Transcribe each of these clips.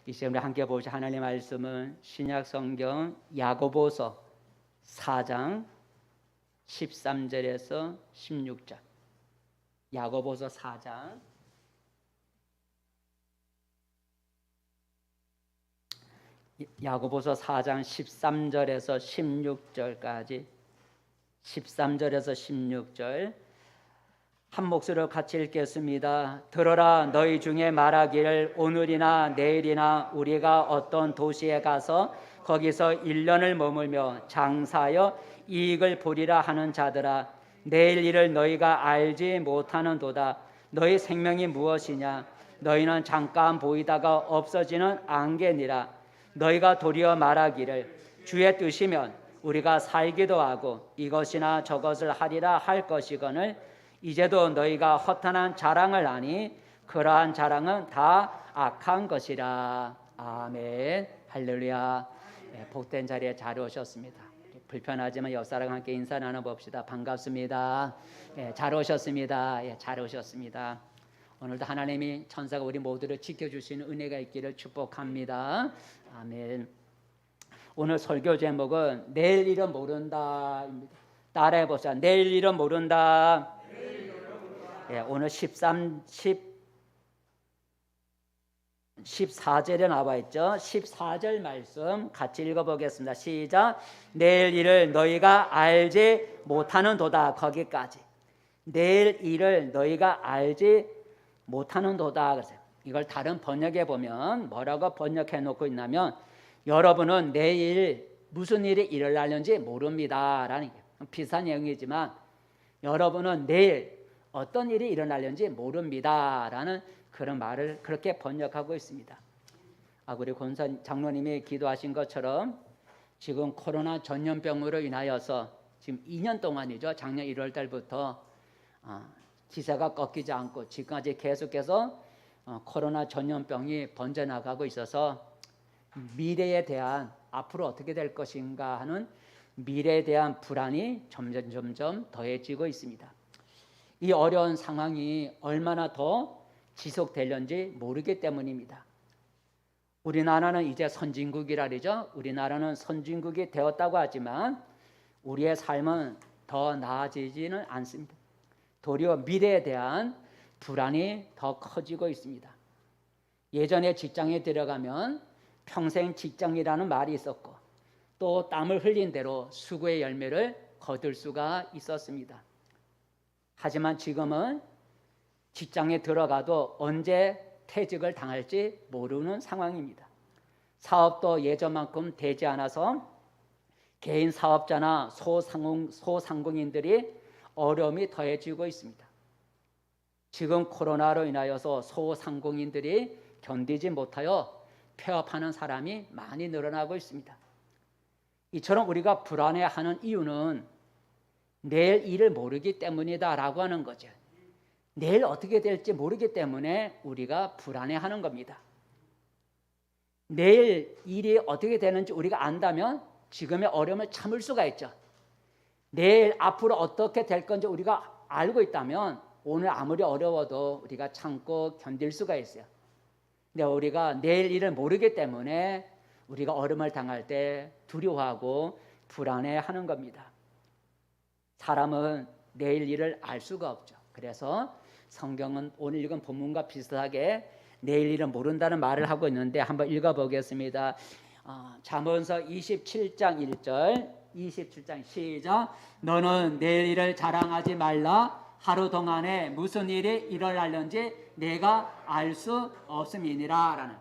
이 시간에 함께 보실 하나님의 말씀은 신약 성경 야고보서 4장 13절에서 16절. 야고보서 4장 13절에서 16절까지 13절에서 16절 한 목소리로 같이 읽겠습니다. 들어라, 너희 중에 말하기를 오늘이나 내일이나 우리가 어떤 도시에 가서 거기서 1년을 머물며 장사하여 이익을 보리라 하는 자들아, 내일 일을 너희가 알지 못하는도다. 너희 생명이 무엇이냐? 너희는 잠깐 보이다가 없어지는 안개니라. 너희가 도리어 말하기를 주의 뜻이면 우리가 살기도 하고 이것이나 저것을 하리라 할 것이거늘 이제도 너희가 허탄한 자랑을 하니 그러한 자랑은 다 악한 것이라. 아멘. 할렐루야. 복된 자리에 잘 오셨습니다. 불편하지만 옆 사람과 함께 인사 나눠봅시다. 반갑습니다. 잘 오셨습니다. 잘 오셨습니다. 오늘도 하나님이 천사가 우리 모두를 지켜주시는 은혜가 있기를 축복합니다. 아멘. 오늘 설교 제목은 내일 일은 모른다입니다. 따라해 보자. 내일 일은 모른다. 오늘 14절에 나와 있죠. 14절 말씀 같이 읽어보겠습니다. 시작. 내일 일을 너희가 알지 못하는도다. 거기까지. 내일 일을 너희가 알지 못하는도다. 그래서 이걸 다른 번역에 보면 뭐라고 번역해 놓고 있냐면 여러분은 내일 무슨 일이 일어나는지 모릅니다 라는 비슷한 내용이지만 여러분은 내일 어떤 일이 일어나는지 모릅니다 라는 그런 말을 그렇게 번역하고 있습니다. 우리 권사 장로님이 기도하신 것처럼 지금 코로나 전염병으로 인하여서 지금 2년 동안이죠. 작년 1월 달부터 기세가 꺾이지 않고 지금까지 계속해서 코로나 전염병이 번져나가고 있어서 미래에 대한 앞으로 어떻게 될 것인가 하는 미래에 대한 불안이 점점 더해지고 있습니다. 이 어려운 상황이 얼마나 더 지속되는지 모르기 때문입니다. 우리나라는 이제 선진국이라 그러죠. 우리나라는 선진국이 되었다고 하지만 우리의 삶은 더 나아지지는 않습니다. 도리어 미래에 대한 불안이 더 커지고 있습니다. 예전에 직장에 들어가면 평생 직장이라는 말이 있었고 또 땀을 흘린 대로 수고의 열매를 거둘 수가 있었습니다. 하지만 지금은 직장에 들어가도 언제 퇴직을 당할지 모르는 상황입니다. 사업도 예전만큼 되지 않아서 개인 사업자나 소상공인들이 어려움이 더해지고 있습니다. 지금 코로나로 인하여서 소상공인들이 견디지 못하여 폐업하는 사람이 많이 늘어나고 있습니다. 이처럼 우리가 불안해하는 이유는 내일 일을 모르기 때문이다라고 하는 거죠. 내일 어떻게 될지 모르기 때문에 우리가 불안해하는 겁니다. 내일 일이 어떻게 되는지 우리가 안다면 지금의 어려움을 참을 수가 있죠. 내일 앞으로 어떻게 될 건지 우리가 알고 있다면 오늘 아무리 어려워도 우리가 참고 견딜 수가 있어요. 근데 우리가 내일 일을 모르기 때문에 우리가 어려움을 당할 때 두려워하고 불안해하는 겁니다. 사람은 내일 일을 알 수가 없죠. 그래서 성경은 오늘 읽은 본문과 비슷하게 내일 일은 모른다는 말을 하고 있는데 한번 읽어보겠습니다. 잠언서 27장 1절 27장 시작. 너는 내일 일을 자랑하지 말라. 하루 동안에 무슨 일이 일어날는지 내가 알 수 없음이니라 라는.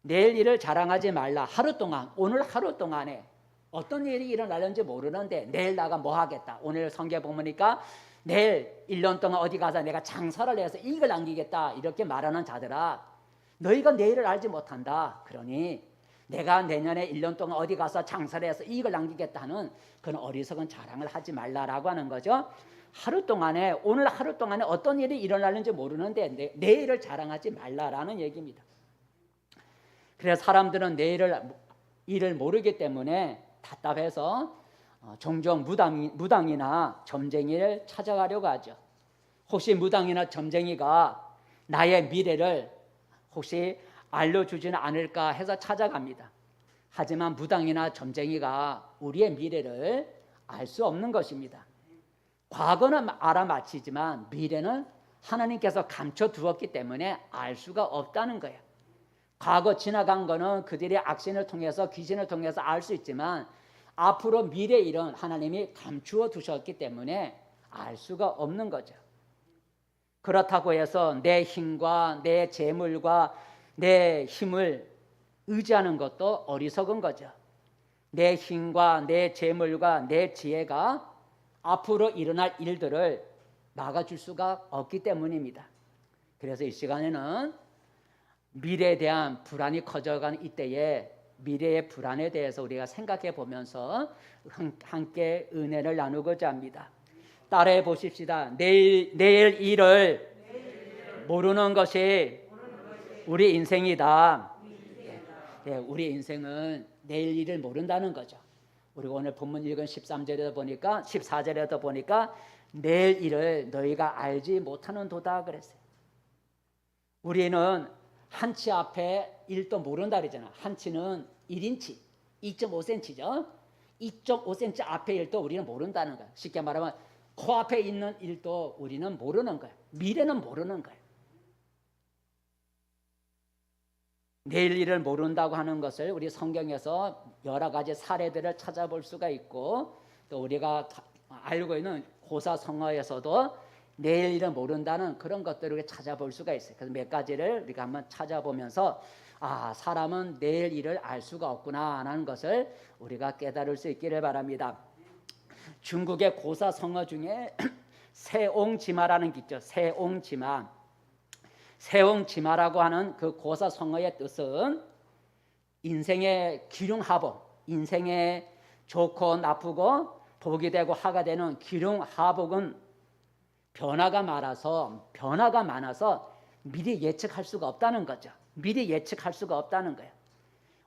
내일 일을 자랑하지 말라. 하루 동안, 오늘 하루 동안에 어떤 일이 일어날는지 모르는데 내일 나가 뭐 하겠다. 오늘 성경 보니까 내일 1년 동안 어디 가서 내가 장사를 해서 이익을 남기겠다 이렇게 말하는 자들아, 너희가 내일을 알지 못한다. 그러니 내가 내년에 1년 동안 어디 가서 장사를 해서 이익을 남기겠다 하는 그런 어리석은 자랑을 하지 말라라고 하는 거죠. 하루 동안에, 오늘 하루 동안에 어떤 일이 일어나는지 모르는데 내일을 자랑하지 말라라는 얘기입니다. 그래서 사람들은 내일을 일을 모르기 때문에 답답해서 종종 무당이나 점쟁이를 찾아가려고 하죠. 혹시 무당이나 점쟁이가 나의 미래를 혹시 알려주지는 않을까 해서 찾아갑니다. 하지만 무당이나 점쟁이가 우리의 미래를 알 수 없는 것입니다. 과거는 알아맞히지만 미래는 하나님께서 감춰두었기 때문에 알 수가 없다는 거예요. 과거 지나간 거는 그들의 악신을 통해서 귀신을 통해서 알 수 있지만 앞으로 미래 일은 하나님이 감추어 두셨기 때문에 알 수가 없는 거죠. 그렇다고 해서 내 힘과 내 재물과 내 힘을 의지하는 것도 어리석은 거죠. 내 힘과 내 재물과 내 지혜가 앞으로 일어날 일들을 막아줄 수가 없기 때문입니다. 그래서 이 시간에는 미래에 대한 불안이 커져가는 이때에 미래의 불안에 대해서 우리가 생각해 보면서 함께 은혜를 나누고자 합니다. 따라해 보십시다. 내일 일을 모르는 것이 우리 인생이다. 네, 우리 인생은 내일 일을 모른다는 거죠. 우리가 오늘 본문 읽은 13절에도 보니까 14절에도 보니까 내일 일을 너희가 알지 못하는 도다 그랬어요. 우리는 한치 앞에 1도 모른다 그러잖아. 한치는 1인치, 2.5cm죠. 2.5cm 앞에 일도 우리는 모른다는 거야. 쉽게 말하면 코앞에 있는 일도 우리는 모르는 거야. 미래는 모르는 거야. 내일 일을 모른다고 하는 것을 우리 성경에서 여러 가지 사례들을 찾아볼 수가 있고 또 우리가 알고 있는 고사성어에서도 내일 일을 모른다는 그런 것들을 찾아볼 수가 있어요. 그래서 몇 가지를 우리가 한번 찾아보면서 사람은 내일 일을 알 수가 없구나 하는 것을 우리가 깨달을 수 있기를 바랍니다. 중국의 고사성어 중에 세옹지마라는 게 있죠. 세옹지마라고 하는 그 고사성어의 뜻은 인생의 기륭하복, 인생의 좋고 나쁘고 복이 되고 하가 되는 기륭하복은 변화가 많아서 미리 예측할 수가 없다는 거죠. 미리 예측할 수가 없다는 거예요.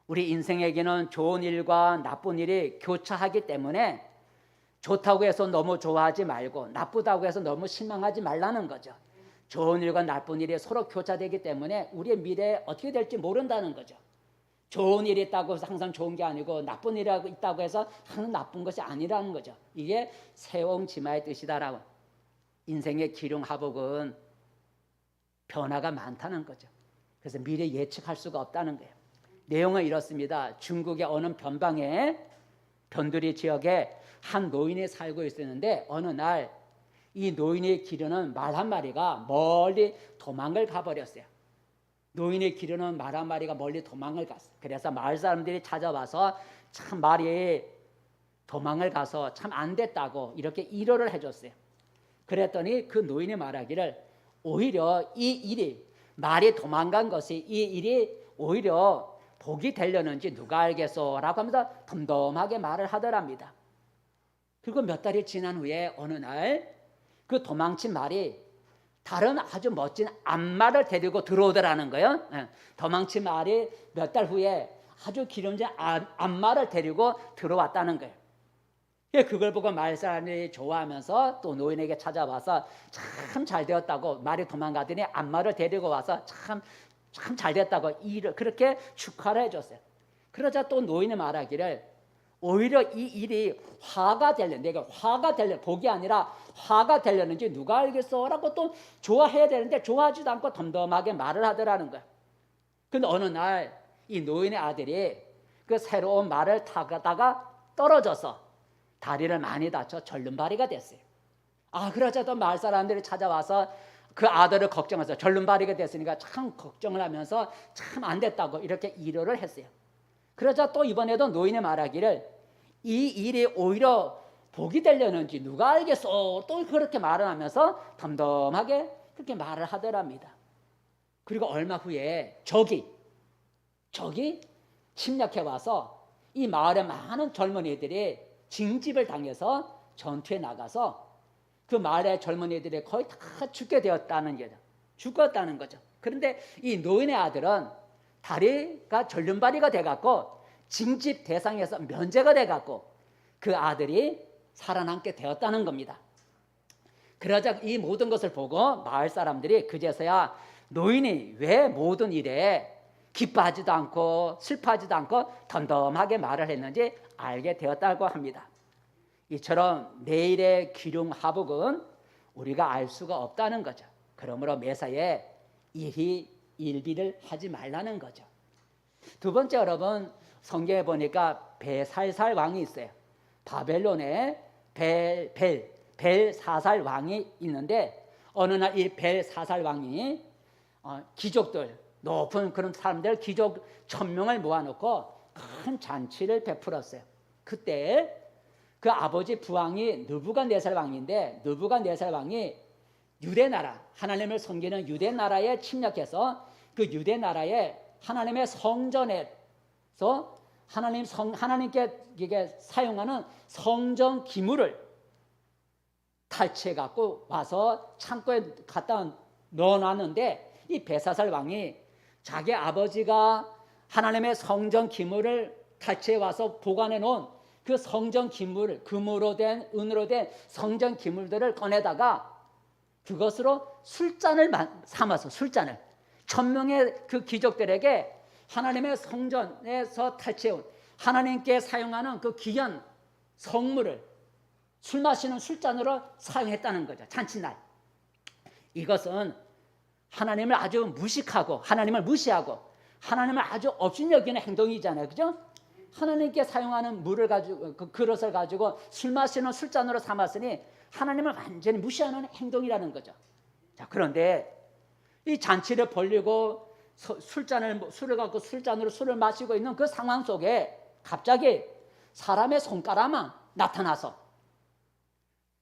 우리 인생에게는 좋은 일과 나쁜 일이 교차하기 때문에 좋다고 해서 너무 좋아하지 말고 나쁘다고 해서 너무 실망하지 말라는 거죠. 좋은 일과 나쁜 일이 서로 교차되기 때문에 우리의 미래에 어떻게 될지 모른다는 거죠. 좋은 일이 있다고 해서 항상 좋은 게 아니고 나쁜 일이 있다고 해서 항상 나쁜 것이 아니라는 거죠. 이게 세옹지마의 뜻이다라고. 인생의 기륭하복은 변화가 많다는 거죠. 그래서 미래 예측할 수가 없다는 거예요. 내용은 이렇습니다. 중국의 어느 변두리 지역에 한 노인이 살고 있었는데 어느 날 이 노인이 기르는 말 한 마리가 멀리 도망을 가버렸어요. 노인이 기르는 말 한 마리가 멀리 도망을 갔어요. 그래서 마을 사람들이 찾아와서 참 말이 도망을 가서 참 안 됐다고 이렇게 위로를 해줬어요. 그랬더니 그 노인이 말하기를 오히려 이 일이 말이 도망간 것이 이 일이 오히려 복이 되려는지 누가 알겠소 라고 하면서 덤덤하게 말을 하더랍니다. 그리고 몇 달이 지난 후에 어느 날 그 도망친 말이 다른 아주 멋진 암말을 데리고 들어오더라는 거예요. 도망친 말이 몇 달 후에 아주 기름진 암말을 데리고 들어왔다는 거예요. 그걸 보고 마을 사람들이 좋아하면서 또 노인에게 찾아와서 참 잘 되었다고 말이 도망가더니 암말을 데리고 와서 참 잘 됐다고 그렇게 축하를 해줬어요. 그러자 또 노인이 말하기를 오히려 이 일이 화가 되려는 내가 화가 되려 복이 아니라 화가 되려는지 누가 알겠어? 라고 또 좋아해야 되는데 좋아하지도 않고 덤덤하게 말을 하더라는 거야. 근데 어느 날 이 노인의 아들이 그 새로운 말을 타다가 떨어져서 다리를 많이 다쳐 절름발이가 됐어요. 그러자 또 마을 사람들이 찾아와서 그 아들을 걱정해서 절름발이가 됐으니까 참 걱정을 하면서 참 안 됐다고 이렇게 위로를 했어요. 그러자 또 이번에도 노인이 말하기를 이 일이 오히려 복이 되려는지 누가 알겠어? 또 그렇게 말을 하면서 덤덤하게 그렇게 말을 하더랍니다. 그리고 얼마 후에 적이 침략해 와서 이 마을의 많은 젊은이들이 징집을 당해서 전투에 나가서 그 마을의 젊은이들이 거의 다 죽게 되었다는 거죠. 죽었다는 거죠. 그런데 이 노인의 아들은 다리가 절름발이가 돼갖고 징집 대상에서 면제가 돼갖고 그 아들이 살아남게 되었다는 겁니다. 그러자 이 모든 것을 보고 마을 사람들이 그제서야 노인이 왜 모든 일에 기뻐하지도 않고 슬퍼하지도 않고 덤덤하게 말을 했는지 알게 되었다고 합니다. 이처럼 내일의 기륭하복은 우리가 알 수가 없다는 거죠. 그러므로 매사에 일희일비를 하지 말라는 거죠. 두 번째, 여러분, 성경에 보니까 벨사살 왕이 있어요. 바벨론에 벨사살 왕이 있는데 어느 날 이 벨사살 왕이 귀족들, 높은 그런 사람들, 귀족 1000명을 모아놓고 큰 잔치를 베풀었어요. 그때 그 아버지 부왕이 느부갓네살 왕인데, 느부갓네살 왕이 유대 나라, 하나님을 섬기는 유대 나라에 침략해서 그 유대 나라에 하나님의 성전에서 하나님께 이게 사용하는 성전 기물을 탈취해 갖고 와서 창고에 갖다 넣어놨는데, 이 벨사살 왕이 자기 아버지가 하나님의 성전 기물을 탈취해 와서 보관해 놓은 그 성전 기물, 금으로 된, 은으로 된 성전 기물들을 꺼내다가 그것으로 술잔을 삼아서, 술잔을 1000명의 그 귀족들에게 하나님의 성전에서 탈취해온 하나님께 사용하는 그 귀한 성물을 술 마시는 술잔으로 사용했다는 거죠. 잔치날. 이것은 하나님을 아주 무식하고, 하나님을 무시하고, 하나님을 아주 업신여기는 행동이잖아요. 그죠? 하나님께 사용하는 물을 가지고, 그 그릇을 가지고 술 마시는 술잔으로 삼았으니 하나님을 완전히 무시하는 행동이라는 거죠. 자, 그런데 이 잔치를 벌리고 술을 갖고 술잔으로 술을 마시고 있는 그 상황 속에 갑자기 사람의 손가락만 나타나서,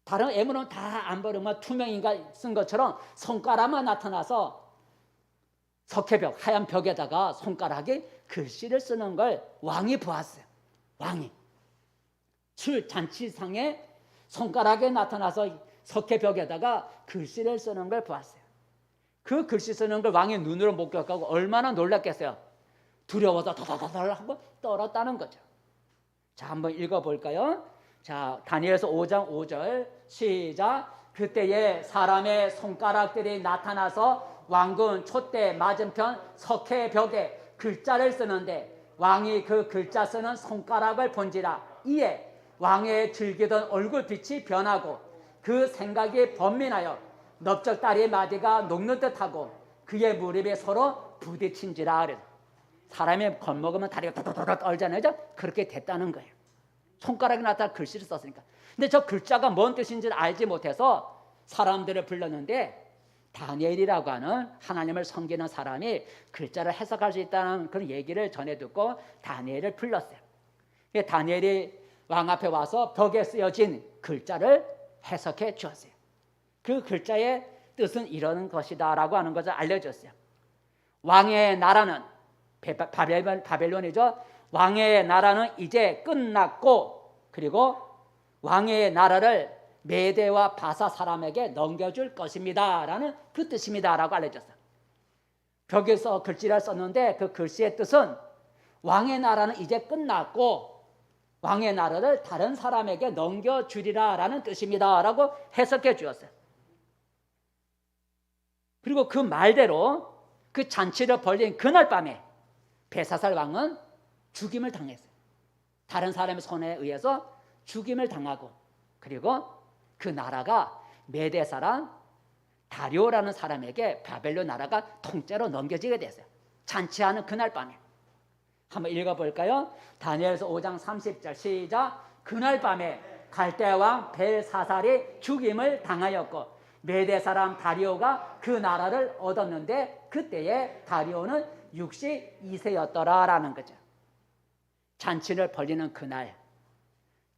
다른 애물은 다 안 버리면 투명인가 쓴 것처럼 손가락만 나타나서 석회벽, 하얀 벽에다가 손가락에 글씨를 쓰는 걸 왕이 보았어요. 왕이 술 잔치상에 손가락에 나타나서 석회벽에다가 글씨를 쓰는 걸 보았어요. 그 글씨 쓰는 걸 왕의 눈으로 목격하고 얼마나 놀랐겠어요. 두려워서 더더더덜 하고 떨었다는 거죠. 자, 한번 읽어볼까요? 자, 다니엘서 5장 5절 시작. 그때에 사람의 손가락들이 나타나서 왕궁 촛대 맞은편 석회벽에 글자를 쓰는데 왕이 그 글자 쓰는 손가락을 본지라. 이에 왕의 즐기던 얼굴빛이 변하고 그 생각이 번민하여 넓적다리의 마디가 녹는 듯하고 그의 무릎에 서로 부딪힌지라. 그래서 사람이 겁먹으면 다리가 도도도도 떨잖아요. 그렇게 됐다는 거예요. 손가락이 나타나 글씨를 썼으니까. 근데 저 글자가 뭔 뜻인지를 알지 못해서 사람들을 불렀는데, 다니엘이라고 하는 하나님을 섬기는 사람이 글자를 해석할 수 있다는 그런 얘기를 전해 듣고 다니엘을 불렀어요. 다니엘이 왕 앞에 와서 벽에 쓰여진 글자를 해석해 주었어요. 그 글자의 뜻은 이런 것이다 라고 하는 것을 알려줬어요. 왕의 나라는 바벨론이죠. 왕의 나라는 이제 끝났고, 그리고 왕의 나라를 메대와 바사 사람에게 넘겨줄 것입니다 라는 그 뜻입니다 라고 알려줬어요. 벽에서 글씨를 썼는데 그 글씨의 뜻은 왕의 나라는 이제 끝났고 왕의 나라를 다른 사람에게 넘겨주리라 라는 뜻입니다 라고 해석해 주었어요. 그리고 그 말대로 그 잔치를 벌린 그날 밤에 벨사살 왕은 죽임을 당했어요. 다른 사람의 손에 의해서 죽임을 당하고, 그리고 그 나라가 메대 사람 다리오라는 사람에게 바벨론 나라가 통째로 넘겨지게 됐어요. 잔치하는 그날 밤에. 한번 읽어볼까요? 다니엘서 5장 30절 시작. 그날 밤에 갈대아 왕 벨사살이 죽임을 당하였고 메대 사람 다리오가 그 나라를 얻었는데 그때에 다리오는 62세였더라 라는 거죠. 잔치를 벌리는 그날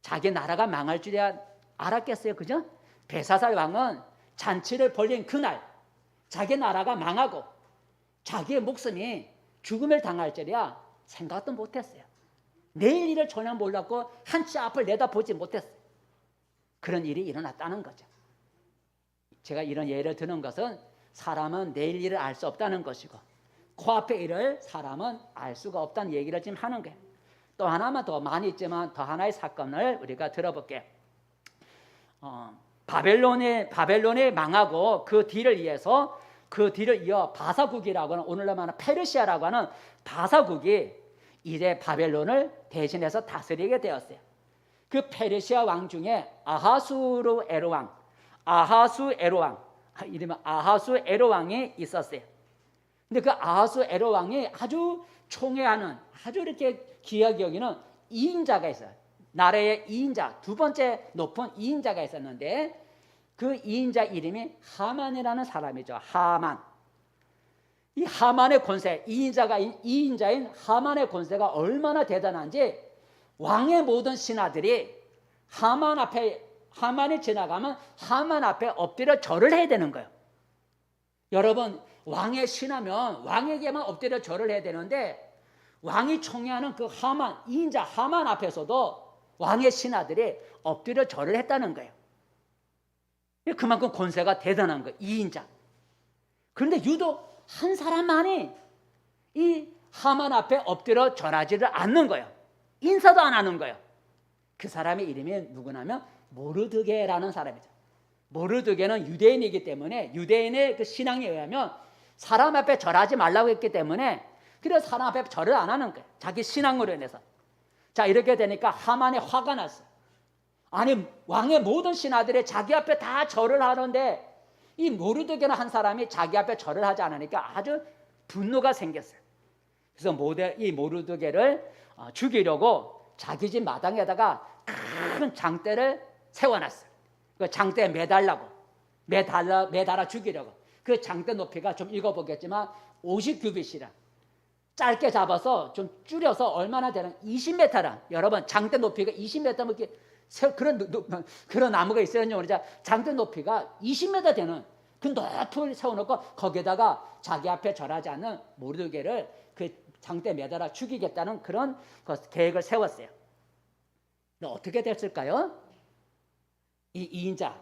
자기 나라가 망할 줄이야 알았겠어요. 그죠? 벨사살 왕은 잔치를 벌린 그날 자기 나라가 망하고 자기의 목숨이 죽음을 당할 줄이야 생각도 못했어요. 내일 일을 전혀 몰랐고 한치 앞을 내다보지 못했어요. 그런 일이 일어났다는 거죠. 제가 이런 예를 드는 것은 사람은 내일 일을 알 수 없다는 것이고 코앞의 일을 사람은 알 수가 없다는 얘기를 지금 하는 거예요. 또 하나만 더 많이 있지만 더 하나의 사건을 우리가 들어볼게요. 바벨론이 망하고 그 뒤를 이어서 그 뒤를 이어 바사국이라고 하는, 오늘날 말하는 페르시아라고 하는 바사국이 이제 바벨론을 대신해서 다스리게 되었어요. 그 페르시아 왕 중에 아하수에로 왕, 이름은 아하수에로 왕이 있었어요. 근데 그 아하수에로 왕이 아주 총애하는, 아주 이렇게 귀하게 여기는 2인자가 있어요. 나라의 2인자, 두 번째 높은 2인자가 있었는데, 그 2인자 이름이 하만이라는 사람이죠. 하만. 이 하만의 권세, 2인자인 하만의 권세가 얼마나 대단한지, 왕의 모든 신하들이 하만이 지나가면 하만 앞에 엎드려 절을 해야 되는 거예요. 여러분, 왕의 신하면 왕에게만 엎드려 절을 해야 되는데, 왕이 총애하는 그 하만, 2인자 하만 앞에서도 왕의 신하들이 엎드려 절을 했다는 거예요. 그만큼 권세가 대단한 거예요, 2인자. 그런데 유독 한 사람만이 이 하만 앞에 엎드려 절하지를 않는 거예요. 인사도 안 하는 거예요. 그 사람의 이름이 누구냐면 모르드게라는 사람이죠. 모르드게는 유대인이기 때문에, 유대인의 그 신앙에 의하면 사람 앞에 절하지 말라고 했기 때문에, 그래서 사람 앞에 절을 안 하는 거예요. 자기 신앙으로 인해서. 자, 이렇게 되니까 하만이 화가 났어요. 아니, 왕의 모든 신하들이 자기 앞에 다 절을 하는데, 이 모르드게는 한 사람이 자기 앞에 절을 하지 않으니까 아주 분노가 생겼어요. 그래서 이 모르드게를 죽이려고 자기 집 마당에다가 큰 장대를 세워놨어요. 그 장대에 매달아 죽이려고. 그 장대 높이가 좀 읽어보겠지만 50규빗이라, 짧게 잡아서 좀 줄여서 얼마나 되는, 20m라. 여러분, 장대 높이가 20m, 이렇게 그런 나무가 있어요. 우리 장대 높이가 20m 되는 그 높은 세워놓고 거기에다가 자기 앞에 절하지 않는 모르드게를 그 장대에 매달아 죽이겠다는 그런 계획을 세웠어요. 근데 어떻게 됐을까요? 이 2인자,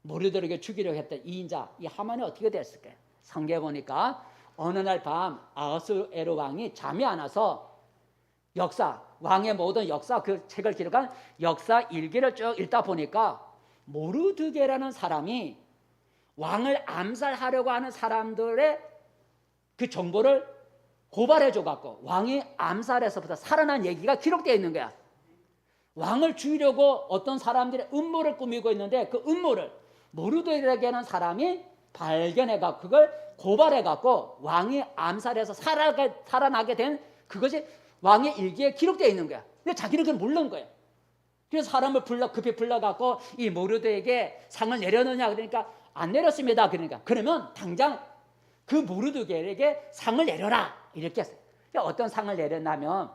모르드게 죽이려고 했던 2인자, 이 하만이 어떻게 됐을까요? 성경에 보니까 어느 날 밤 아하수에로 왕이 잠이 안 와서 왕의 모든 역사, 그 책을 기록한 역사 일기를 쭉 읽다 보니까 모르드게라는 사람이 왕을 암살하려고 하는 사람들의 그 정보를 고발해줘 갖고 왕이 암살에서부터 살아난 얘기가 기록되어 있는 거야. 왕을 죽이려고 어떤 사람들이 음모를 꾸미고 있는데, 그 음모를 모르드게라는 사람이 발견해갖고 그걸 고발해갖고 왕이 암살해서 살아나게 된 그것이 왕의 일기에 기록되어 있는 거야. 근데 자기는 그걸 모르는 거야. 그래서 사람을 급히 불러갖고 이 모르드에게 상을 내려놓냐 그러니까 안 내렸습니다. 그러면 당장 그 모르드게에게 상을 내려라 이렇게 했어요. 어떤 상을 내렸냐면,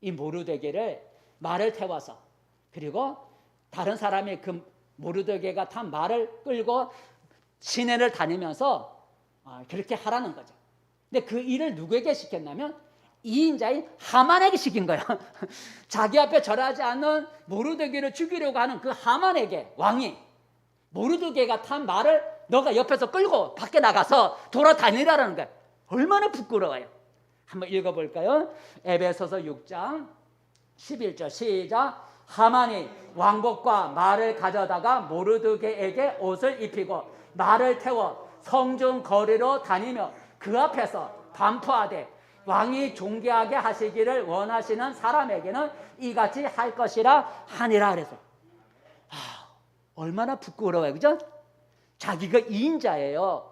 이 모르드게를 말을 태워서, 그리고 다른 사람이 그 모르드게가 탄 말을 끌고 시내를 다니면서 그렇게 하라는 거죠. 근데 그 일을 누구에게 시켰냐면 2인자인 하만에게 시킨 거예요. 자기 앞에 절하지 않는 모르드게를 죽이려고 하는 그 하만에게 왕이 모르드게가 탄 말을 너가 옆에서 끌고 밖에 나가서 돌아다니라는 거예요. 얼마나 부끄러워요. 한번 읽어볼까요? 에베소서 6장 11절 시작. 하만이 왕복과 말을 가져다가 모르드게에게 옷을 입히고 말을 태워 성중 거리로 다니며 그 앞에서 반포하되 왕이 존귀하게 하시기를 원하시는 사람에게는 이같이 할 것이라 하니라. 그래서 얼마나 부끄러워요, 그죠? 자기가 2인자예요.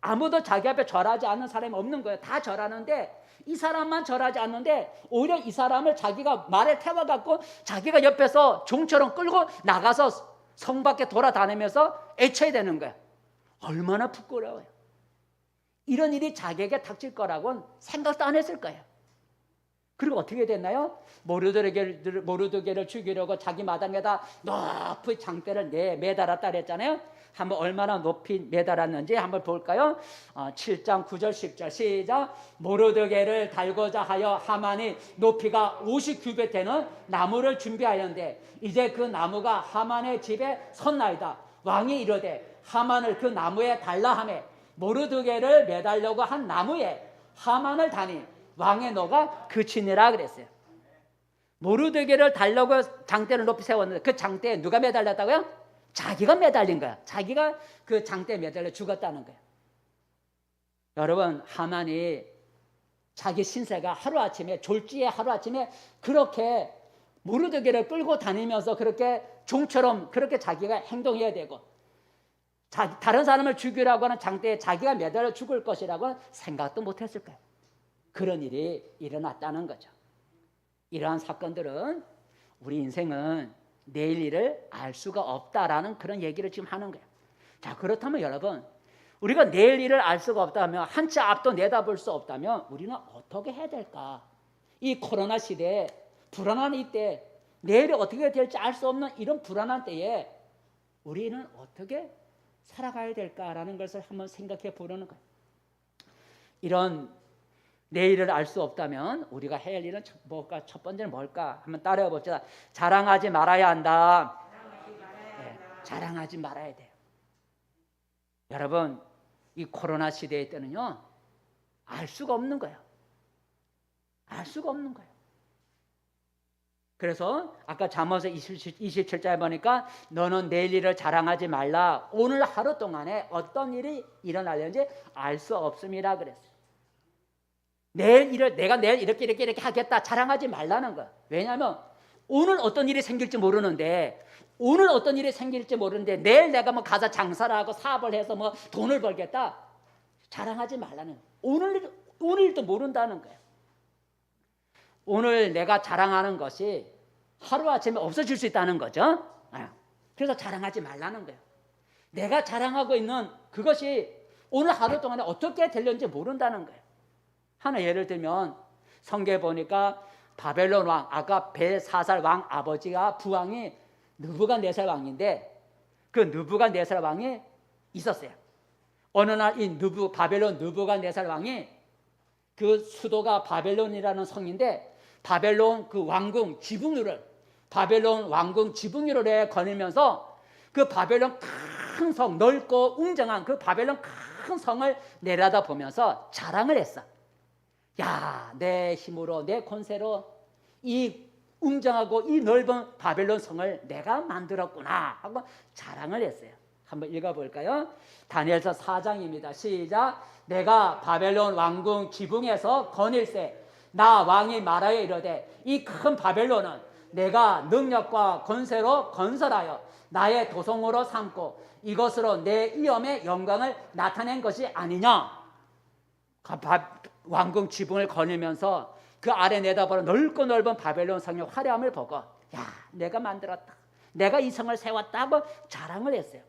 아무도 자기 앞에 절하지 않는 사람이 없는 거예요. 다 절하는데 이 사람만 절하지 않는데, 오히려 이 사람을 자기가 말에 태워갖고 자기가 옆에서 종처럼 끌고 나가서 성 밖에 돌아다니면서 애쳐야 되는 거예요. 얼마나 부끄러워요. 이런 일이 자기에게 닥칠 거라고는 생각도 안 했을 거예요. 그리고 어떻게 됐나요? 모르드게를 죽이려고 자기 마당에다 높이 장대를 매달았다 그랬잖아요. 한번 얼마나 높이 매달았는지 한번 볼까요? 7장 9절 10절 시작. 모르드게를 달고자 하여 하만이 높이가 50규빗 되는 나무를 준비하였는데 이제 그 나무가 하만의 집에 섰나이다. 왕이 이르되 하만을 그 나무에 달라 하매 모르드게를 매달려고 한 나무에 하만을 다니 왕의 노가 그치니라 그랬어요. 모르드게를 달려고 장대를 높이 세웠는데 그 장대에 누가 매달렸다고요? 자기가 매달린 거야. 자기가 그 장대에 매달려 죽었다는 거야. 여러분, 하만이 자기 신세가 하루아침에, 졸지에 하루아침에 그렇게 모르드게를 끌고 다니면서 그렇게 종처럼 그렇게 자기가 행동해야 되고, 다른 사람을 죽이라고 하는 장대에 자기가 매달려 죽을 것이라고 생각도 못했을 거예요. 그런 일이 일어났다는 거죠. 이러한 사건들은 우리 인생은 내일 일을 알 수가 없다라는 그런 얘기를 지금 하는 거예요. 자, 그렇다면 여러분, 우리가 내일 일을 알 수가 없다면, 한 치 앞도 내다볼 수 없다면 우리는 어떻게 해야 될까? 이 코로나 시대에, 불안한 이때, 내일이 어떻게 될지 알 수 없는 이런 불안한 때에 우리는 어떻게 살아가야 될까라는 것을 한번 생각해 보려는 거예요. 이런 내일을 알 수 없다면 우리가 해야 할 일은 뭘까? 첫 번째는 뭘까? 한번 따라해 봅시다. 자랑하지 말아야 한다. 네, 자랑하지 말아야 돼요. 여러분, 이 코로나 시대에 때는요, 알 수가 없는 거예요. 알 수가 없는 거예요. 그래서 아까 잠언서 27절에 보니까 너는 내일 일을 자랑하지 말라. 오늘 하루 동안에 어떤 일이 일어나려는지 알 수 없음이라 그랬어요. 내일 일을 내가 내일 이렇게 하겠다 자랑하지 말라는 거야. 왜냐하면 오늘 어떤 일이 생길지 모르는데, 내일 내가 뭐 가서 장사를 하고 사업을 해서 뭐 돈을 벌겠다 자랑하지 말라는 거야. 오늘 일도 모른다는 거예요. 오늘 내가 자랑하는 것이 하루아침에 없어질 수 있다는 거죠. 그래서 자랑하지 말라는 거예요. 내가 자랑하고 있는 그것이 오늘 하루 동안에 어떻게 되려는지 모른다는 거예요. 하나 예를 들면 성경에 보니까 바벨론 왕, 아까 벨사살 왕 아버지가 부왕이 느부갓네살 왕인데, 그 느부갓네살 왕이 있었어요. 어느 날 이 바벨론 느부갓네살 왕이, 그 수도가 바벨론이라는 성인데, 바벨론 그 왕궁 지붕위로에 거닐면서 그 바벨론 큰 성, 넓고 웅장한 그 바벨론 큰 성을 내려다 보면서 자랑을 했어. 야, 내 힘으로, 내 권세로 이 웅장하고 이 넓은 바벨론 성을 내가 만들었구나 하고 자랑을 했어요. 한번 읽어볼까요? 다니엘서 4장입니다. 시작. 내가 바벨론 왕궁 지붕에서 거닐세 나 왕이 말하여 이르되 이 큰 바벨론은 내가 능력과 권세로 건설하여 나의 도성으로 삼고 이것으로 내 이엄의 영광을 나타낸 것이 아니냐. 왕궁 지붕을 거닐면서 그 아래 내다보는 넓고 넓은 바벨론 성의 화려함을 보고, 야, 내가 만들었다, 내가 이 성을 세웠다고 자랑을 했어요.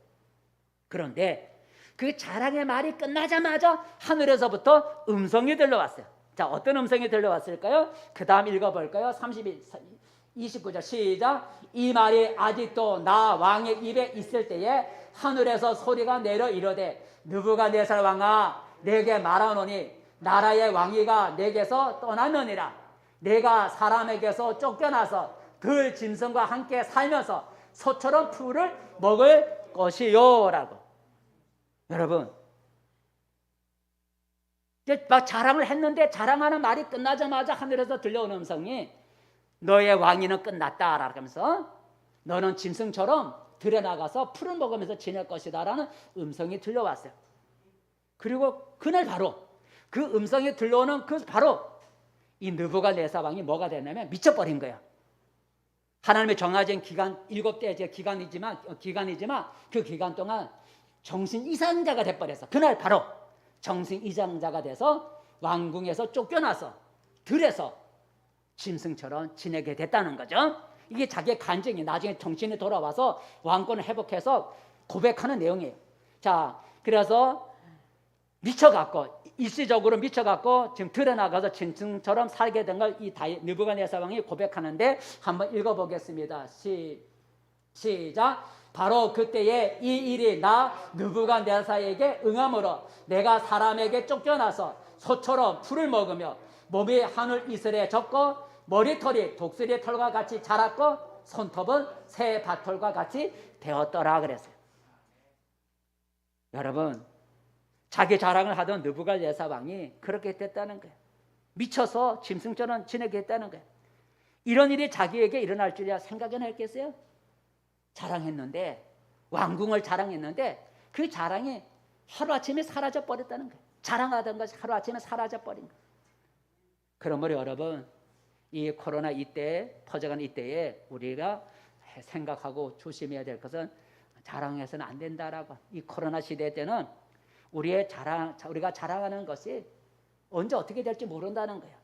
그런데 그 자랑의 말이 끝나자마자 하늘에서부터 음성이 들려왔어요. 자, 어떤 음성이 들려왔을까요? 그 다음 읽어볼까요? 29절 시작. 이 말이 아직도 나 왕의 입에 있을 때에 하늘에서 소리가 내려 이르되 느부갓네살 왕아, 내게 말하노니 나라의 왕위가 내게서 떠났느니라. 내가 사람에게서 쫓겨나서 들 짐승과 함께 살면서 소처럼 풀을 먹을 것이요 라고. 여러분, 이제 막 자랑을 했는데 자랑하는 말이 끝나자마자 하늘에서 들려오는 음성이 너의 왕위는 끝났다 라면서 너는 짐승처럼 들에 나가서 풀을 먹으면서 지낼 것이다 라는 음성이 들려왔어요. 그리고 그날 바로 그 음성이 들려오는 바로 이 느부갓네살 왕이 뭐가 됐냐면 미쳐버린 거예요. 하나님의 정해진 기간, 7대 기간이지만 그 기간 동안 정신 이상자가 돼버렸어. 그날 바로 정신 이상자가 돼서 왕궁에서 쫓겨나서 들에서 짐승처럼 지내게 됐다는 거죠. 이게 자기의 간증이 나중에 정신이 돌아와서 왕권을 회복해서 고백하는 내용이에요. 자, 그래서 미쳐갖고 일시적으로 미쳐갖고 지금 들에 나가서 짐승처럼 살게 된 걸 이 느부갓네살 왕이 고백하는데 한번 읽어보겠습니다. 시작. 바로 그때에 이 일이 나 느부갓네살에게 응함으로 내가 사람에게 쫓겨나서 소처럼 풀을 먹으며 몸이 하늘 이슬에 젖고 머리털이 독수리 털과 같이 자랐고 손톱은 새 밭털과 같이 되었더라 그랬어요. 여러분, 자기 자랑을 하던 느부갓네살 왕이 그렇게 됐다는 거예요. 미쳐서 짐승처럼 지내게 했다는 거예요. 이런 일이 자기에게 일어날 줄이야 생각은 했겠어요? 자랑했는데, 왕궁을 자랑했는데 그 자랑이 하루아침에 사라져 버렸다는 거예요. 자랑하던 것이 하루아침에 사라져버린 거예요. 그러므로 여러분, 이 코로나 이때, 퍼져가는 이때에 우리가 생각하고 조심해야 될 것은 자랑해서는 안 된다라고. 이 코로나 시대 때는 우리가 자랑하는 것이 언제 어떻게 될지 모른다는 거예요.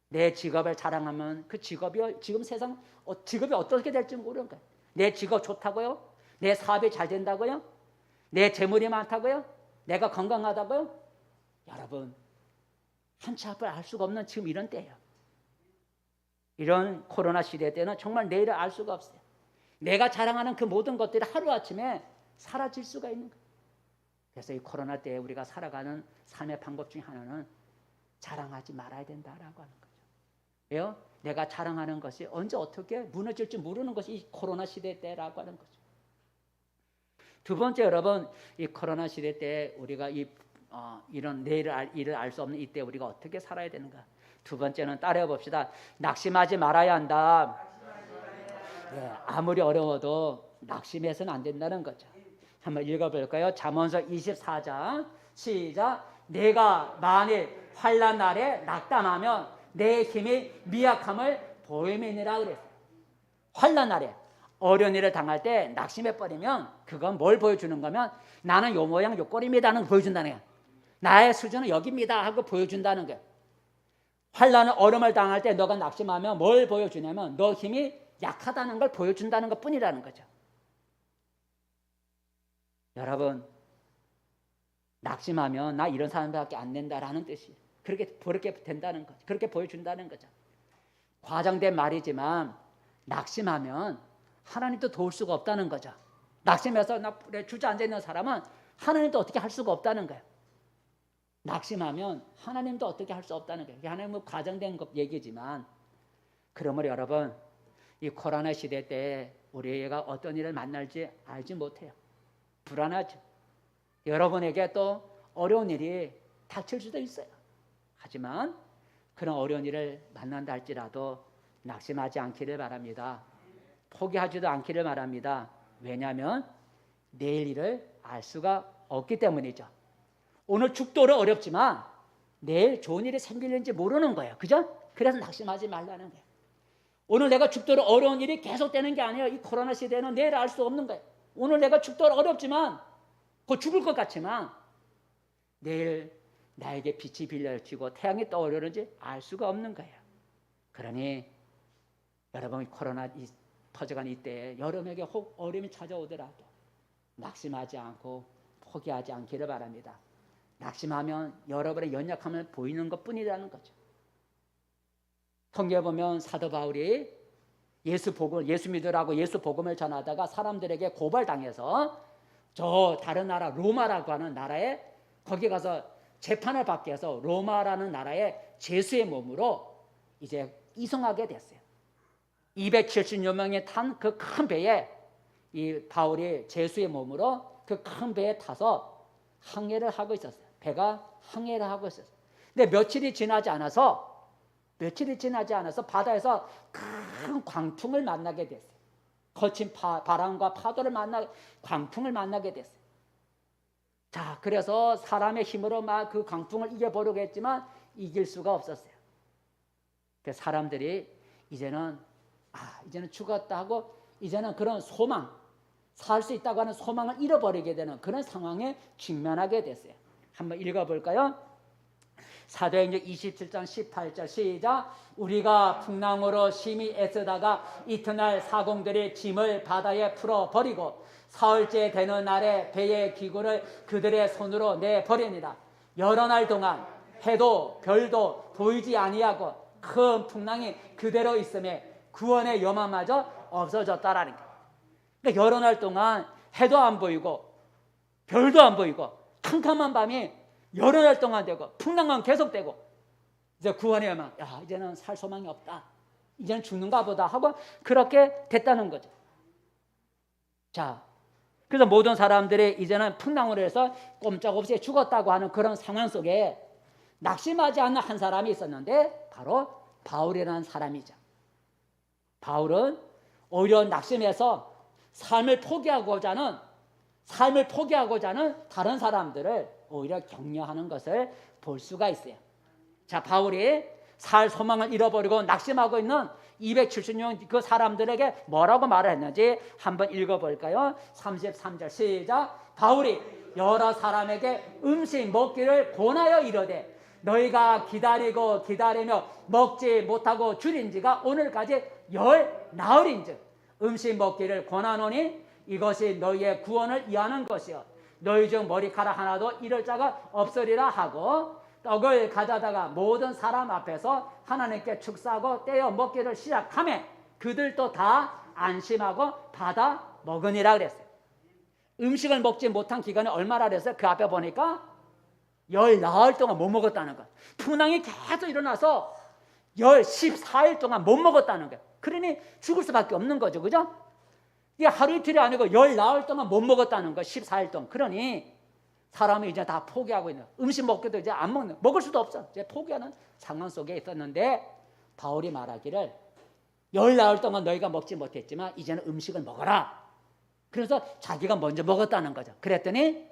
내 직업을 자랑하면 그 직업이 지금 세상 직업이 어떻게 될지 모르는 거예요. 내 직업 좋다고요? 내 사업이 잘 된다고요? 내 재물이 많다고요? 내가 건강하다고요? 여러분, 한치 앞을 알 수가 없는 지금 이런 때예요. 이런 코로나 시대 때는 정말 내일을 알 수가 없어요. 내가 자랑하는 그 모든 것들이 하루아침에 사라질 수가 있는 거예요. 그래서 이 코로나 때에 우리가 살아가는 삶의 방법 중에 하나는 자랑하지 말아야 된다라고 하는 거죠. 왜요? 내가 자랑하는 것이 언제 어떻게 무너질지 모르는 것이 이 코로나 시대 때라고 하는 거죠. 두 번째, 여러분, 이 코로나 시대 때 우리가 이런 내일을 일을 알 수 없는 이때 우리가 어떻게 살아야 되는가? 두 번째는 따라해 봅시다. 낙심하지 말아야 한다. 네, 아무리 어려워도 낙심해서는 안 된다는 거죠. 한번 읽어볼까요? 잠언서 24장 시작. 내가 만일 환난 날에 낙담하면 내 힘이 미약함을 보임이니라 그랬어요. 환난 날에 어려운 일을 당할 때 낙심해 버리면 그건 뭘 보여주는 거면 나는 요 모양 요 꼴입니다는 보여준다는 거예요. 나의 수준은 여기입니다 하고 보여준다는 거예요. 환난을 어려움을 당할 때 너가 낙심하면 뭘 보여주냐면 너 힘이 약하다는 걸 보여준다는 것 뿐이라는 거죠. 여러분, 낙심하면 나 이런 사람밖에 안 된다라는 뜻이에요. 그렇게 된다는 거죠. 그렇게 보여준다는 거죠. 과장된 말이지만 낙심하면 하나님도 도울 수가 없다는 거죠. 낙심해서 주저앉아 있는 사람은 하나님도 어떻게 할 수가 없다는 거예요. 낙심하면 하나님도 어떻게 할 수 없다는 거예요. 하나님은 과장된 것 얘기지만, 그러므로 여러분, 이 코로나 시대 때 우리가 어떤 일을 만날지 알지 못해요. 불안하죠. 여러분에게 또 어려운 일이 닥칠 수도 있어요. 하지만 그런 어려운 일을 만난다 할지라도 낙심하지 않기를 바랍니다. 포기하지도 않기를 바랍니다. 왜냐하면 내일 일을 알 수가 없기 때문이죠. 오늘 죽도록 어렵지만 내일 좋은 일이 생길는지 모르는 거예요. 그죠? 그래서 낙심하지 말라는 거예요. 오늘 내가 죽도록 어려운 일이 계속되는 게 아니에요. 이 코로나 시대는 내일 알 수 없는 거예요. 오늘 내가 죽도록 어렵지만 곧 죽을 것 같지만 내일 나에게 빛이 빌려지고 태양이 떠오르는지 알 수가 없는 거예요. 그러니 여러분, 코로나 퍼져가는 이때에 여러분에게 혹 어려움이 찾아오더라도 낙심하지 않고 포기하지 않기를 바랍니다. 낙심하면 여러분의 연약함을 보이는 것뿐이라는 거죠. 성경에 보면 사도 바울이 예수 믿으라고 예수 복음을 전하다가 사람들에게 고발당해서 저 다른 나라 로마라고 하는 나라에 거기 가서 재판을 받게 해서 로마라는 나라의 죄수의 몸으로 이제 이송하게 됐어요. 270여 명이 탄 그 큰 배에 이 바울이 죄수의 몸으로 그 큰 배에 타서 항해를 하고 있었어요. 배가 항해를 하고 있었어요. 근데 며칠이 지나지 않아서 바다에서 큰 광풍을 만나게 됐어요. 거친 바람과 파도를 광풍을 만나게 됐어요. 자, 그래서 사람의 힘으로 막 그 광풍을 이겨보려고 했지만 이길 수가 없었어요. 그래서 사람들이 이제는 죽었다 하고 이제는 그런 소망, 살 수 있다고 하는 소망을 잃어버리게 되는 그런 상황에 직면하게 됐어요. 한번 읽어볼까요? 사도행전 27장 18절 시작. 우리가 풍랑으로 심히 애쓰다가 이튿날 사공들이 짐을 바다에 풀어버리고 사흘째 되는 날에 배의 기구를 그들의 손으로 내버리니라. 여러 날 동안 해도 별도 보이지 아니하고 큰 풍랑이 그대로 있음에 구원의 여망마저 없어졌다라는 거예요. 그러니까 여러 날 동안 해도 안 보이고 별도 안 보이고 캄캄한 밤이 여러 날 동안 되고 풍랑만 계속되고 이제 구원의 여망, 이제는 살 소망이 없다, 이제는 죽는가 보다 하고 그렇게 됐다는 거죠. 자, 그래서 모든 사람들이 이제는 풍랑으로 해서 꼼짝없이 죽었다고 하는 그런 상황 속에 낙심하지 않는 한 사람이 있었는데 바로 바울이라는 사람이죠. 바울은 오히려 낙심해서 삶을 포기하고자 하는 다른 사람들을 오히려 격려하는 것을 볼 수가 있어요. 자, 바울이 살 소망을 잃어버리고 낙심하고 있는 270명 그 사람들에게 뭐라고 말을 했는지 한번 읽어볼까요? 33절 시작. 바울이 여러 사람에게 음식 먹기를 권하여 이르되 너희가 기다리고 기다리며 먹지 못하고 줄인 지가 오늘까지 10나흘인즉 음식 먹기를 권하노니 이것이 너희의 구원을 이하는 것이요 너희 중 머리카락 하나도 잃을 자가 없으리라 하고 떡을 가져다가 모든 사람 앞에서 하나님께 축사하고 떼어 먹기를 시작하며 그들도 다 안심하고 받아 먹으니라 그랬어요. 음식을 먹지 못한 기간이 얼마나 그랬어요? 그 앞에 보니까 10나흘 동안 못 먹었다는 거예요. 풍랑이 계속 일어나서 14일 동안 못 먹었다는 거예요. 그러니 죽을 수밖에 없는 거죠. 그죠? 이게 하루 이틀이 아니고 10나흘 동안 못 먹었다는 거예요. 14일 동안. 그러니 사람이 이제 다 포기하고 있는, 음식 먹기도 이제 안 먹는, 먹을 수도 없어. 이제 포기하는 상황 속에 있었는데 바울이 말하기를 10나흘 동안 너희가 먹지 못했지만 이제는 음식을 먹어라. 그래서 자기가 먼저 먹었다는 거죠. 그랬더니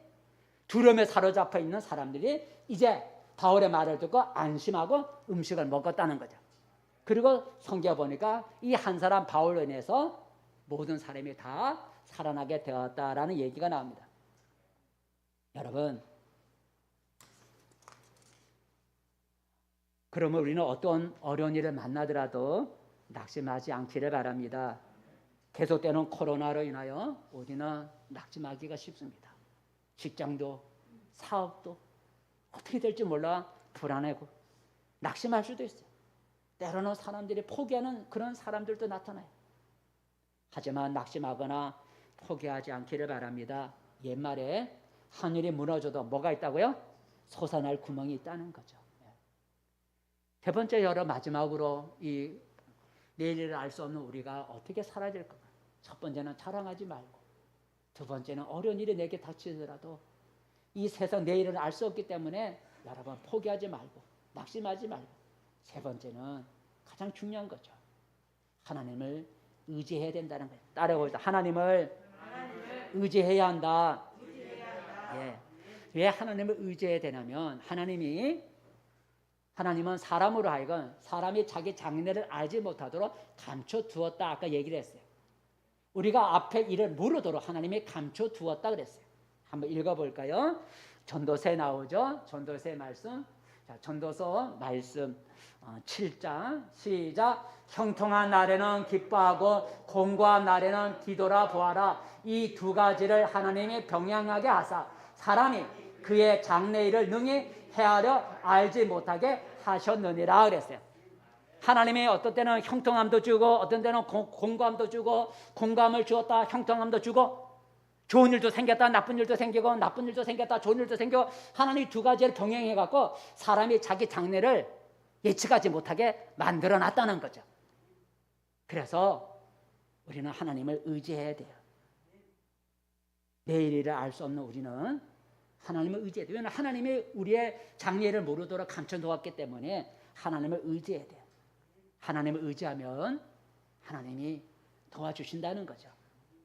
두려움에 사로잡혀 있는 사람들이 이제 바울의 말을 듣고 안심하고 음식을 먹었다는 거죠. 그리고 성경에 보니까 이 한 사람 바울로 인해서 모든 사람이 다 살아나게 되었다라는 얘기가 나옵니다. 여러분, 그러면 우리는 어떤 어려운 일을 만나더라도 낙심하지 않기를 바랍니다. 계속되는 코로나로 인하여 우리는 낙심하기가 쉽습니다. 직장도 사업도 어떻게 될지 몰라 불안하고 낙심할 수도 있어요. 때로는 사람들이 포기하는 그런 사람들도 나타나요. 하지만 낙심하거나 포기하지 않기를 바랍니다. 옛말에 하늘이 무너져도 뭐가 있다고요? 솟아날 구멍이 있다는 거죠. 세 번째 여러 마지막으로 이 내일을 알 수 없는 우리가 어떻게 살아야 될까? 첫 번째는 자랑하지 말고, 두 번째는 어려운 일이 내게 닥치더라도 이 세상 내일을 알 수 없기 때문에 여러분 포기하지 말고 낙심하지 말고, 세 번째는 가장 중요한 거죠. 하나님을 의지해야 된다는 거예요. 따라해봅시다. 하나님을 의지해야 한다. 예. 왜 하나님을 의지해야 되냐면 하나님은 사람으로 하여금 사람이 자기 장래를 알지 못하도록 감춰두었다. 아까 얘기를 했어요. 우리가 앞에 일을 모르도록 하나님이 감춰두었다 그랬어요. 한번 읽어볼까요? 전도서에 나오죠. 전도서의 말씀. 자, 전도서 말씀 7장 시작. 형통한 날에는 기뻐하고 공고한 날에는 뒤돌아 보아라. 이 두 가지를 하나님이 병량하게 하사 사람이 그의 장래일을 능히 헤아려 알지 못하게 하셨느니라 그랬어요. 하나님이 어떤 때는 형통함도 주고 어떤 때는 공고함도 주고, 공고함을 주었다 형통함도 주고, 좋은 일도 생겼다 나쁜 일도 생기고, 나쁜 일도 생겼다 좋은 일도 생기고, 하나님이 두 가지를 병행해 갖고 사람이 자기 장래를 예측하지 못하게 만들어 놨다는 거죠. 그래서 우리는 하나님을 의지해야 돼요. 내일을 알 수 없는 우리는 하나님을 의지해야 돼요. 왜냐하면 하나님이 우리의 장래를 모르도록 감춰놓았기 때문에 하나님을 의지해야 돼요. 하나님을 의지하면 하나님이 도와주신다는 거죠.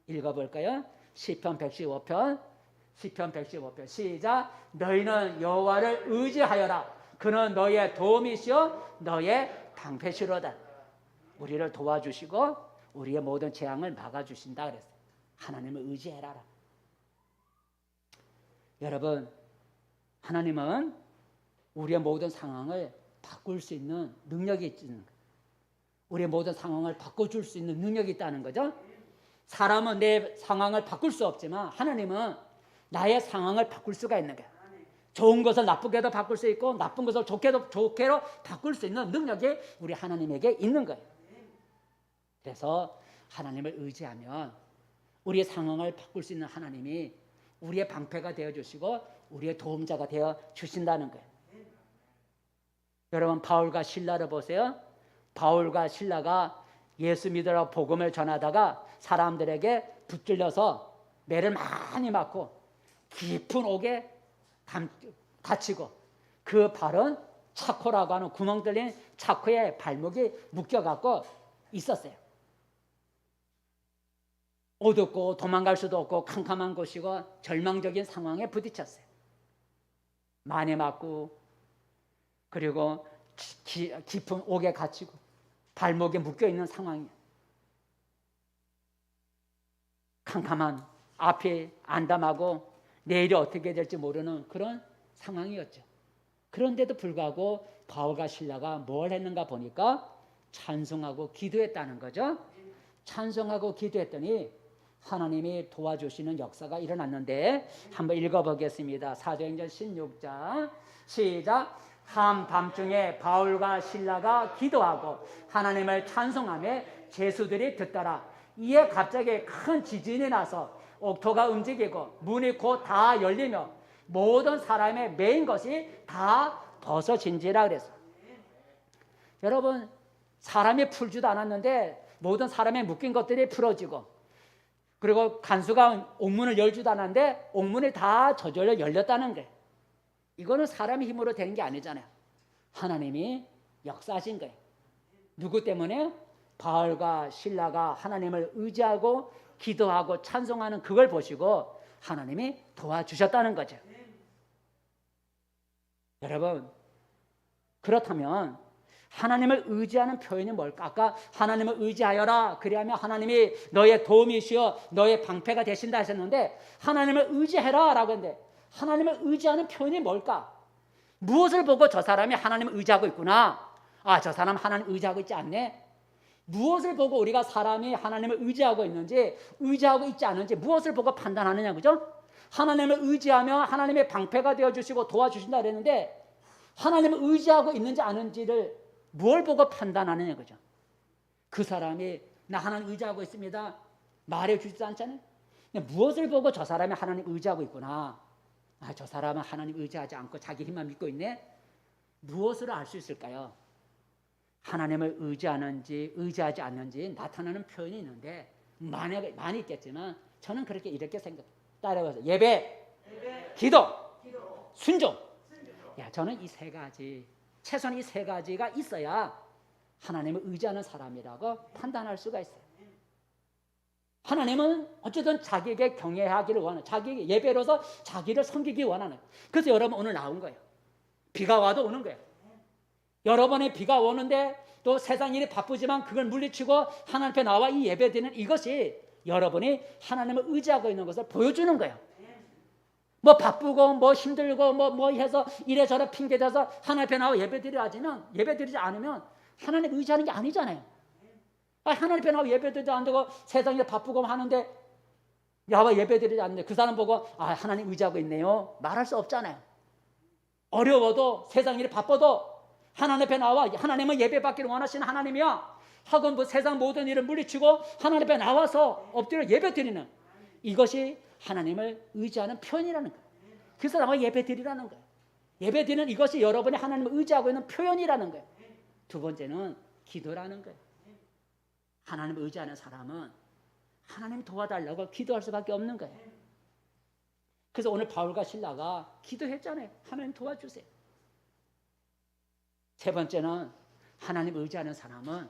읽어볼까요? 시편 115편 시작. 너희는 여호와를 의지하여라. 그는 너희의 도움이시요 너희의 방패시로다. 우리를 도와주시고 우리의 모든 재앙을 막아주신다 그랬어요. 하나님을 의지해라. 여러분, 하나님은 우리의 모든 상황을 바꿀 수 있는 능력이 있는 거예요. 우리의 모든 상황을 바꿔줄 수 있는 능력이 있다는 거죠. 사람은 내 상황을 바꿀 수 없지만 하나님은 나의 상황을 바꿀 수가 있는 거예요. 좋은 것을 나쁘게도 바꿀 수 있고 나쁜 것을 좋게로 바꿀 수 있는 능력이 우리 하나님에게 있는 거예요. 그래서 하나님을 의지하면 우리의 상황을 바꿀 수 있는 하나님이 우리의 방패가 되어주시고 우리의 도움자가 되어주신다는 거예요. 여러분, 바울과 실라를 보세요. 바울과 실라가 예수 믿으라 복음을 전하다가 사람들에게 붙들려서 매를 많이 맞고 깊은 옥에 갇히고 그 발은 차코라고 하는 구멍 뚫린 차코에 발목이 묶여갖고 있었어요. 어둡고 도망갈 수도 없고 캄캄한 곳이고 절망적인 상황에 부딪혔어요. 많이 맞고 그리고 깊은 옥에 갇히고 발목에 묶여 있는 상황이에요. 캄캄한 앞이 안담하고 내일이 어떻게 될지 모르는 그런 상황이었죠. 그런데도 불구하고 바울과 실라가 뭘 했는가 보니까 찬송하고 기도했다는 거죠. 찬송하고 기도했더니 하나님이 도와주시는 역사가 일어났는데 한번 읽어보겠습니다. 사도행전 16장 시작. 한밤중에 바울과 실라가 기도하고 하나님을 찬송하며 제수들이 듣더라. 이에 갑자기 큰 지진이 나서 옥토가 움직이고 문이 곧 다 열리며 모든 사람의 매인 것이 다 벗어진지라 그랬어요. 여러분, 사람이 풀지도 않았는데 모든 사람의 묶인 것들이 풀어지고 그리고 간수가 옥문을 열지도 않았는데 옥문이 다 저절로 열렸다는 거예요. 이거는 사람의 힘으로 되는 게 아니잖아요. 하나님이 역사하신 거예요. 누구 때문에? 바울과 실라가 하나님을 의지하고 기도하고 찬송하는 그걸 보시고 하나님이 도와주셨다는 거죠. 여러분, 그렇다면 하나님을 의지하는 표현이 뭘까? 아까 하나님을 의지하여라. 그리하면 하나님이 너의 도움이시여 너의 방패가 되신다 하셨는데 하나님을 의지해라 라고 했는데 하나님을 의지하는 표현이 뭘까? 무엇을 보고 저 사람이 하나님을 의지하고 있구나. 아, 저 사람 하나님 의지하고 있지 않네. 무엇을 보고 우리가 사람이 하나님을 의지하고 있는지 의지하고 있지 않은지 무엇을 보고 판단하느냐, 그죠? 하나님을 의지하며 하나님의 방패가 되어주시고 도와주신다 그랬는데 하나님을 의지하고 있는지 아닌지를 뭘 보고 판단하느냐, 그죠? 그 사람이 나 하나님 의지하고 있습니다 말해주지도 않잖아요. 무엇을 보고 저 사람이 하나님 의지하고 있구나. 아, 저 사람은 하나님 의지하지 않고 자기 힘만 믿고 있네. 무엇으로 알 수 있을까요? 하나님을 의지하는지 의지하지 않는지 나타나는 표현이 있는데 많이 있겠지만 저는 그렇게 이렇게 생각해요. 따라해서 예배, 기도, 순종. 야, 저는 이 세 가지, 최소한 이 세 가지가 있어야 하나님을 의지하는 사람이라고 판단할 수가 있어요. 하나님은 어쨌든 자기에게 경외하기를 원하는, 자기에게 예배로서 자기를 섬기기 원하는. 그래서 여러분 오늘 나온 거예요. 비가 와도 오는 거예요. 여러분의 비가 오는데 또 세상 일이 바쁘지만 그걸 물리치고 하나님 앞에 나와 이 예배 드리는 이것이 여러분이 하나님을 의지하고 있는 것을 보여주는 거예요. 뭐 바쁘고 뭐 힘들고 뭐 해서 이래저래 핑계대서 하나님 앞에 나와 예배 드리지 않으면 하나님 의지하는 게 아니잖아요. 하나님 앞에 나와 예배 드리지 않고 세상 일 바쁘고 하는데 나와 예배 드리지 않는데 그 사람 보고 아, 하나님 의지하고 있네요 말할 수 없잖아요. 어려워도 세상 일이 바빠도 하나님 앞에 나와 하나님은 예배 받기를 원하시는 하나님이야 하고 뭐 세상 모든 일을 물리치고 하나님 앞에 나와서 엎드려 예배 드리는 이것이 하나님을 의지하는 표현이라는 거예요. 그래서 나와 예배 드리라는 거예요. 예배 드리는 이것이 여러분이 하나님을 의지하고 있는 표현이라는 거예요. 두 번째는 기도라는 거예요. 하나님을 의지하는 사람은 하나님 도와달라고 기도할 수밖에 없는 거예요. 그래서 오늘 바울과 실라가 기도했잖아요. 하나님 도와주세요. 세 번째는 하나님 의지하는 사람은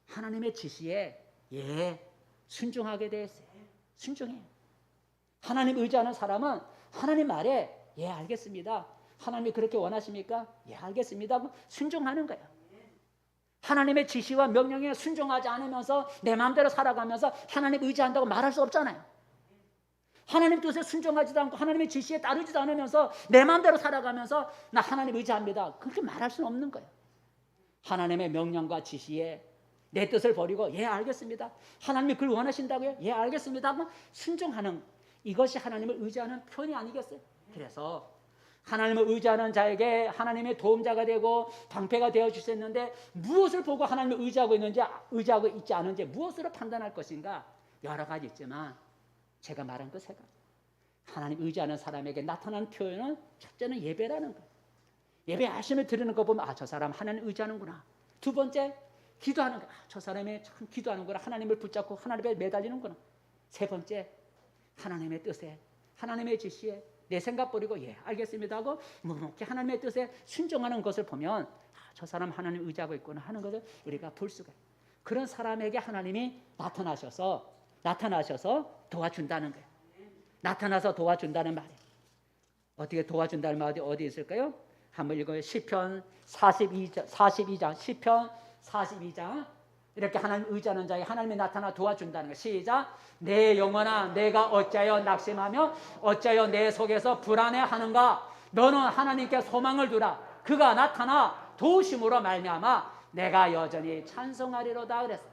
하나님의 지시에 순종하게 돼 있어요. 순종해요. 하나님 의지하는 사람은 하나님 말에 알겠습니다. 하나님이 그렇게 원하십니까? 알겠습니다 하고 순종하는 거예요. 하나님의 지시와 명령에 순종하지 않으면서 내 마음대로 살아가면서 하나님 의지한다고 말할 수 없잖아요. 하나님 뜻에 순종하지도 않고 하나님의 지시에 따르지도 않으면서 내 마음대로 살아가면서 나 하나님 의지합니다. 그렇게 말할 수는 없는 거예요. 하나님의 명령과 지시에 내 뜻을 버리고 알겠습니다. 하나님이 그걸 원하신다고요? 알겠습니다 하고 순종하는 이것이 하나님을 의지하는 표현이 아니겠어요? 그래서 하나님을 의지하는 자에게 하나님의 도움자가 되고 방패가 되어 주셨는데 무엇을 보고 하나님을 의지하고 있는지 의지하고 있지 않은지 무엇으로 판단할 것인가 여러 가지 있지만 제가 말한 그 세 가지 하나님 의지하는 사람에게 나타나는 표현은 첫째는 예배라는 거예요. 예배 아침에 드리는 거 보면 저 사람 하나님 의지하는구나. 두 번째 기도하는 거. 저 사람이 참 기도하는구나. 하나님을 붙잡고 하나님에 매달리는구나. 세 번째 하나님의 뜻에 하나님의 지시에 내 생각 버리고 알겠습니다 하고 묵묵히 하나님의 뜻에 순종하는 것을 보면 저 사람 하나님 의지하고 있구나 하는 것을 우리가 볼 수가 있어요. 그런 사람에게 하나님이 나타나셔서 도와준다는 거예요. 나타나서 도와준다는 말이에요. 어떻게 도와준다는 말이 어디 있을까요? 한번 읽어요. 시편 42장 시편 42장 이렇게 하나님 의지하는 자에게 하나님이 나타나 도와준다는 거. 시작. 내 영혼아 내가 어찌하여 낙심하며 어찌하여 내 속에서 불안해하는가. 너는 하나님께 소망을 두라. 그가 나타나 도우심으로 말미암아 내가 여전히 찬송하리로다 그랬어.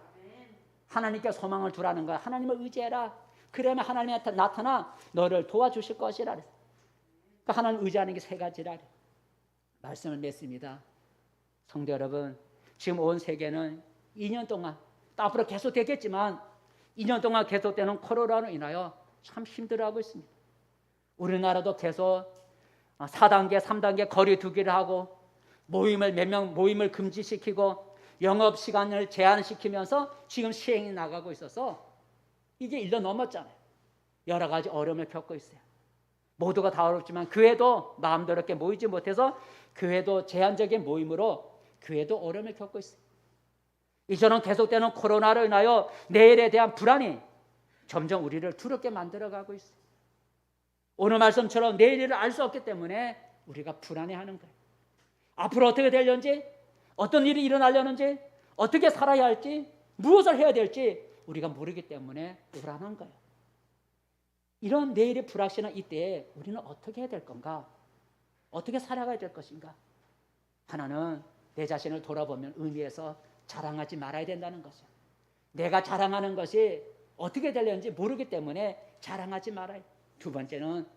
하나님께 소망을 두라는 거야. 하나님을 의지해라. 그러면 하나님이 나타나 너를 도와주실 것이라 그랬어. 그러니까 하나님 의지하는 게 세 가지라 그래. 말씀을 맺습니다. 성도 여러분, 지금 온 세계는 2년 동안 또 앞으로 계속 되겠지만 2년 동안 계속되는 코로나로 인하여 참 힘들어하고 있습니다. 우리나라도 계속 4단계, 3단계 거리 두기를 하고 몇 명 모임을 금지시키고 영업 시간을 제한시키면서 지금 시행이 나가고 있어서 이게 1년 넘었잖아요. 여러 가지 어려움을 겪고 있어요. 모두가 다 어렵지만 교회도 마음대로 이렇게 모이지 못해서 교회도 제한적인 모임으로 교회도 어려움을 겪고 있어요. 이처럼 계속되는 코로나로 인하여 내일에 대한 불안이 점점 우리를 두렵게 만들어가고 있어요. 오늘 말씀처럼 내일을 알 수 없기 때문에 우리가 불안해하는 거예요. 앞으로 어떻게 되려는지, 어떤 일이 일어나려는지, 어떻게 살아야 할지, 무엇을 해야 될지 우리가 모르기 때문에 불안한 거예요. 이런 내일의 불확실한 이때에 우리는 어떻게 해야 될 건가? 어떻게 살아가야 될 것인가? 하나는 내 자신을 돌아보면 의미에서 자랑하지 말아야 된다는 것이죠. 내가 자랑하는 것이 어떻게 되려는지 모르기 때문에 자랑하지 말아야 돼요. 두 번째는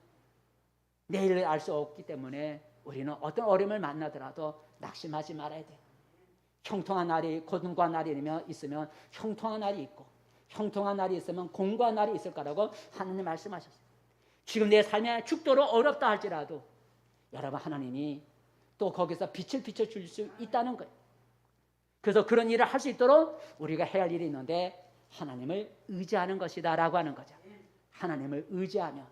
내일을 알 수 없기 때문에 우리는 어떤 어려움을 만나더라도 낙심하지 말아야 돼요. 형통한 날이 고통과 날이 있으면 형통한 날이 있고 형통한 날이 있으면 공고한 날이 있을 거라고 하나님 말씀하셨어요. 지금 내 삶에 죽도록 어렵다 할지라도 여러분 하나님이 또 거기서 빛을 비춰줄 수 있다는 거예요. 그래서 그런 일을 할 수 있도록 우리가 해야 할 일이 있는데 하나님을 의지하는 것이다 라고 하는 거죠. 하나님을 의지하면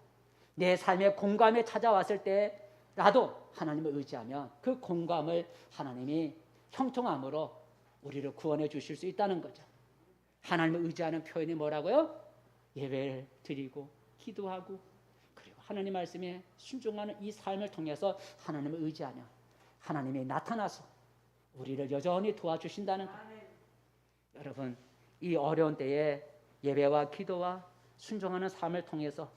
내 삶의 공감에 찾아왔을 때라도 하나님을 의지하면 그 공감을 하나님이 형통함으로 우리를 구원해 주실 수 있다는 거죠. 하나님을 의지하는 표현이 뭐라고요? 예배를 드리고 기도하고 그리고 하나님 말씀에 순종하는 이 삶을 통해서 하나님을 의지하면 하나님이 나타나서 우리를 여전히 도와주신다는 거예요. 여러분 이 어려운 때에 예배와 기도와 순종하는 삶을 통해서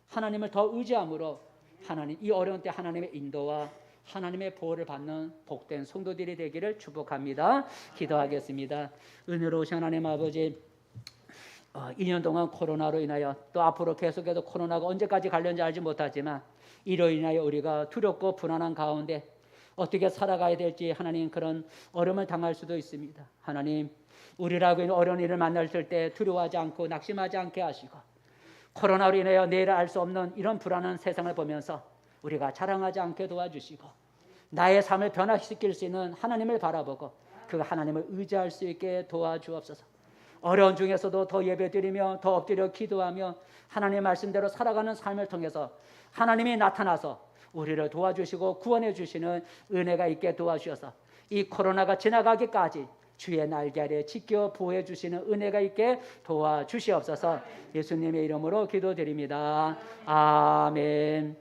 하나님을 더 의지함으로 하나님 이 어려운 때 하나님의 인도와 하나님의 보호를 받는 복된 성도들이 되기를 축복합니다. 기도하겠습니다. 은혜로우신 하나님 아버지 1년 동안 코로나로 인하여 또 앞으로 계속해서 코로나가 언제까지 갈는지 알지 못하지만 이로 인하여 우리가 두렵고 불안한 가운데 어떻게 살아가야 될지 하나님 그런 어려움을 당할 수도 있습니다. 하나님 우리라고 있는 어려운 일을 만났을 때 두려워하지 않고 낙심하지 않게 하시고 코로나로 인하여 내일을 알 수 없는 이런 불안한 세상을 보면서 우리가 자랑하지 않게 도와주시고 나의 삶을 변화시킬 수 있는 하나님을 바라보고 그 하나님을 의지할 수 있게 도와주옵소서. 어려운 중에서도 더 예배드리며 더 엎드려 기도하며 하나님의 말씀대로 살아가는 삶을 통해서 하나님이 나타나서 우리를 도와주시고 구원해 주시는 은혜가 있게 도와주셔서 이 코로나가 지나가기까지 주의 날개 아래 지켜 보호해 주시는 은혜가 있게 도와주시옵소서. 예수님의 이름으로 기도드립니다. 아멘.